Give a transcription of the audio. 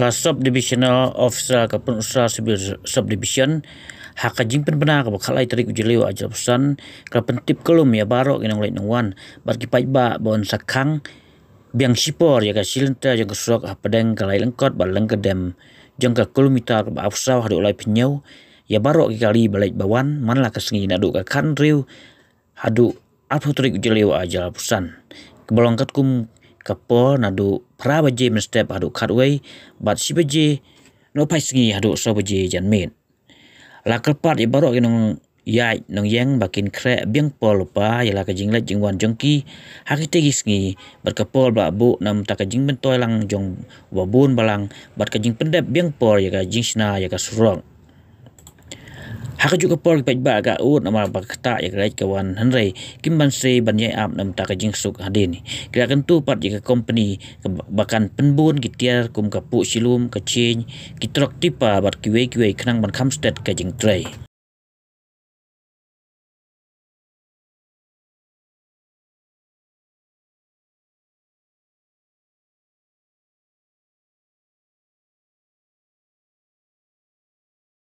ka subdivisional officer ka pengusaha civil subdivision haka jingpen benar ka khalai tarik ujeliu ajal pesan ka pentip kolom ya barok inang lait nangwan bat ki ba bon sakhang biang sipor ya ka silenta jang ka surok padang kalai lengkot ba lengkedem jang ka kilometer ba afsau hadu lai penyau ya barok ki kali balait bawan manla ka sengi nadu ka kan riu hadu apu tarik ujeliu ajal pesan kebalongkat kum kapo nadu pra baje mestep hadu khatway bat si baje no pai sengi hadu so baje janmet la kalpat i barok inong yai nong yang bakin kre biang pol pa yala ka jinglet jingwan jongki hakite gisngi bat ka pol ba bu nam ta ka jing bentoy lang jong wabun balang bat ka jing pendep biang pol ya ka jingsna ya ka surong haka juga pol paj ba ga ut nama ba kata ya ka kawan hanrei kimban se ban yai ap nam ta ka jing suk hadin kira kan tu pat ya ka company bakan penbun kitiar kum ka pu silum ka change kitrok tipa bat kiwe khnang ban khamstet ka jing trai